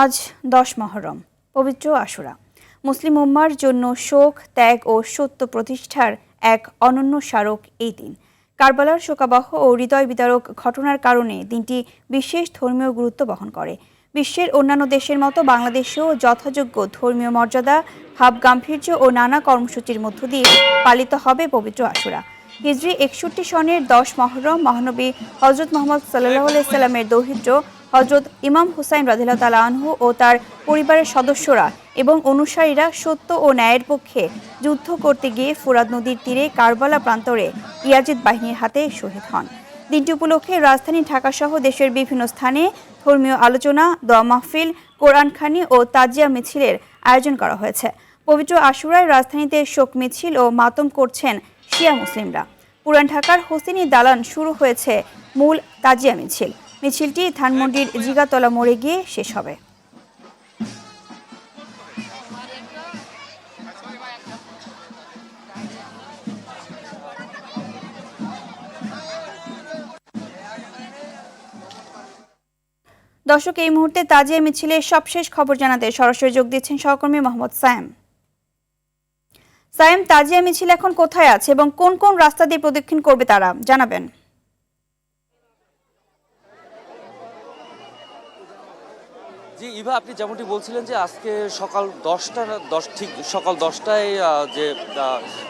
আজ 10 মহরম, পবিত্র আশুরা। মুসলিম উম্মার জন্য শোক, ত্যাগ ও সত্য প্রতিষ্ঠার এক অনন্য স্মারক এই দিন। কারবালার শোকাবহ ও হৃদয় বিদারক ঘটনার কারণে দিনটি বিশেষ ধর্মীয় গুরুত্ব বহন করে। বিশ্বের অন্যান্য দেশের মতো বাংলাদেশেও যথাযোগ্য ধর্মীয় মর্যাদা, ভাব গাম্ভীর্য ও নানা কর্মসূচির মধ্য দিয়ে পালিত হবে পবিত্র আশুরা। হিজরি 61 সনের 10 মহরম মহানবী হযরত মুহাম্মদ সাল্লাল্লাহু আলাইহি সাল্লামের দৌহিত্র হযরত ইমাম হুসাইন রাদিয়াল্লাহু তাআলা আনহু ও তার পরিবারের সদস্যরা এবং অনুসারীরা সত্য ও ন্যায়ের পক্ষে যুদ্ধ করতে গিয়ে ফোরাত নদীর তীরে কারবালা প্রান্তরে ইয়াজিদ বাহিনীর হাতে শহীদ হন। দিনটি উপলক্ষে রাজধানী ঢাকাসহ দেশের বিভিন্ন স্থানে ধর্মীয় আলোচনা, দোয়া মাহফিল, কোরআনখানি ও তাজিয়া মিছিলের আয়োজন করা হয়েছে। পবিত্র আশুরায় রাজধানীতে শোক মিছিল ও মাতম করছেন শিয়া মুসলিমরা। পুরান ঢাকার হোসেনি দালান শুরু হয়েছে মূল তাজিয়া মিছিল। মিছিলটি ধানমন্ডির জিগাতলা মোড়ে গিয়ে শেষ হবে। দর্শক, এই মুহূর্তে তাজিয়া মিছিলের সবশেষ খবর জানাতে সরাসরি যোগ দিচ্ছেন সহকর্মী মোহাম্মদ সায়েম। সায়েম, তাজিয়া মিছিল এখন কোথায় আছে এবং কোন কোন রাস্তা দিয়ে প্রদক্ষিণ করবে তারা জানাবেন? জি ইভা, আপনি যেমনটি বলছিলেন যে আজকে সকাল 10টায় যে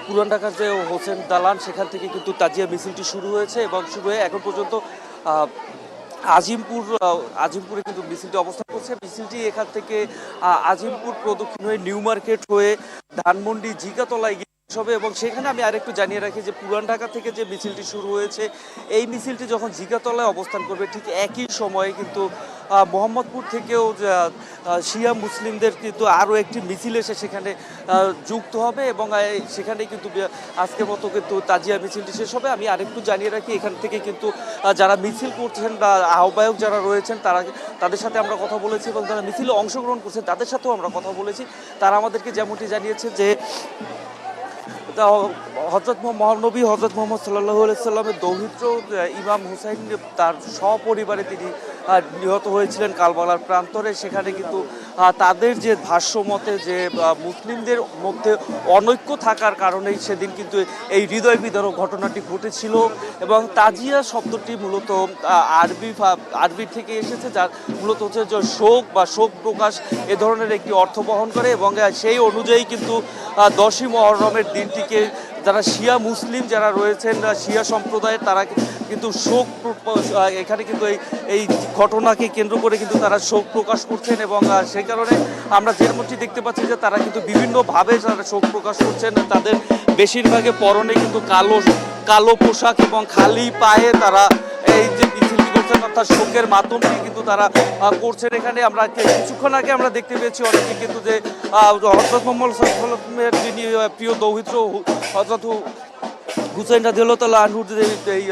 পুরান ঢাকার যে হোসেন দালান সেখান থেকে কিন্তু তাজিয়া মিছিলটি শুরু হয়েছে এবং শুরু হয়ে এখন পর্যন্ত আজিমপুরে কিন্তু মিছিলটি অবস্থান করছে। মিছিলটি এখান থেকে আজিমপুর প্রদক্ষিণ হয়ে নিউ মার্কেট হয়ে ধানমন্ডি জিগাতলায় হবে এবং সেখানে আমি আরেকটু জানিয়ে রাখি যে পুরান ঢাকা থেকে যে মিছিলটি শুরু হয়েছে এই মিছিলটি যখন জিগাতলায় অবস্থান করবে ঠিক একই সময়ে কিন্তু মোহাম্মদপুর থেকেও শিয়া মুসলিমদের কিন্তু আরও একটি মিছিল এসে সেখানে যুক্ত হবে এবং সেখানে কিন্তু আজকের মতো কিন্তু তাজিয়া মিছিলটি শেষ হবে। আমি আরেকটু জানিয়ে রাখি এখান থেকে কিন্তু যারা মিছিল করছেন বা আহ্বায়ক যারা রয়েছেন তাদের সাথে আমরা কথা বলেছি এবং যারা মিছিলে অংশগ্রহণ করছেন তাদের সাথেও আমরা কথা বলেছি। তারা আমাদেরকে যেমনটি জানিয়েছে যে মহানবী হযরত মুহাম্মদ সাল্লাল্লাহু আলাইহি সাল্লামের দৌহিত্র ইমাম হুসাইন তার সপরিবারে তিনি নিহত হয়েছিলেন কারবালার প্রান্তরে। সেখানে কিন্তু তাদের যে ভাষ্যমতে যে মুসলিমদের মধ্যে অনৈক্য থাকার কারণেই সেদিন কিন্তু এই হৃদয় বিদারক ঘটনাটি ঘটেছিল এবং তাজিয়া শব্দটি মূলত আরবি থেকে এসেছে, যার মূলত হচ্ছে যে শোক বা শোক প্রকাশ এ ধরনের একটি অর্থ বহন করে এবং সেই অনুযায়ী কিন্তু 10ই মহরমের দিনটিকে যারা শিয়া মুসলিম যারা রয়েছেন শিয়া সম্প্রদায়ের তারা কিন্তু শোক এখানে কিন্তু এই ঘটনাকে কেন্দ্র করে কিন্তু তারা শোক প্রকাশ করছেন এবং সেই কারণে আমরা যেমনটি দেখতে পাচ্ছি যে তারা কিন্তু বিভিন্নভাবে তারা শোক প্রকাশ করছেন। তাদের বেশিরভাগে পরনে কিন্তু কালো পোশাক এবং খালি পায়ে তারা এই যে মিছিলটি করছেন অর্থাৎ শোকের মাধ্যমটি কিন্তু তারা করছেন। এখানে আমরা কিছুক্ষণ আগে আমরা দেখতে পেয়েছি অনেকে কিন্তু যে হযরত মুহাম্মদ সাল্লাল্লাহু আলাইহি ওয়াসাল্লামের যিনি প্রিয় দৌহিত্র হযরত হুসাইন রাদিয়াল্লাহু তাআলা আনহুর এই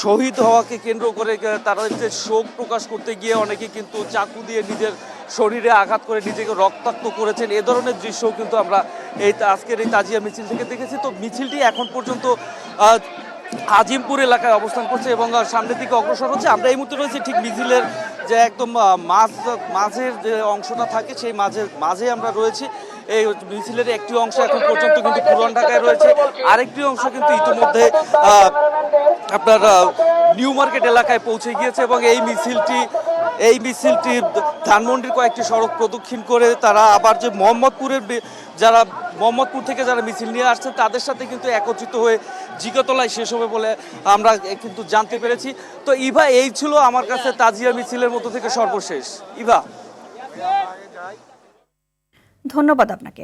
শহীদ হওয়াকে কেন্দ্র করে তারা যে শোক প্রকাশ করতে গিয়ে অনেকে কিন্তু চাকু দিয়ে নিজের শরীরে আঘাত করে নিজেকে রক্তাক্ত করেছেন। এ ধরনের দৃশ্যও কিন্তু আমরা আজকের এই তাজিয়া মিছিল থেকে দেখেছি। তো মিছিলটি এখন পর্যন্ত আজিমপুর এলাকায় অবস্থান করছে এবং সামনের দিকে অগ্রসর হচ্ছে। আমরা এই মুহূর্তে রয়েছি ঠিক মিছিলের যে একদম মাঝের যে অংশটা থাকে সেই মাঝে আমরা রয়েছি। এই মিছিলের একটি অংশ এখন পর্যন্ত কিন্তু পুরান ঢাকায় রয়েছে, আরেকটি অংশ কিন্তু ইতিমধ্যে আপনার নিউ মার্কেট এলাকায় পৌঁছে গিয়েছে এবং এই মিছিলটি ধানমন্ডির কয়েকটি সড়ক প্রদক্ষিণ করে তারা আবার যে মোহাম্মদপুর থেকে যারা মিছিল নিয়ে আসছেন তাদের সাথে কিন্তু একত্রিত হয়ে জিগাতলায় শেষ হবে বলে আমরা কিন্তু জানতে পেরেছি। তো ইভা, এই ছিল আমার কাছে তাজিয়া মিছিলের মধ্যে থেকে সর্বশেষ। ইভা, ধন্যবাদ আপনাকে।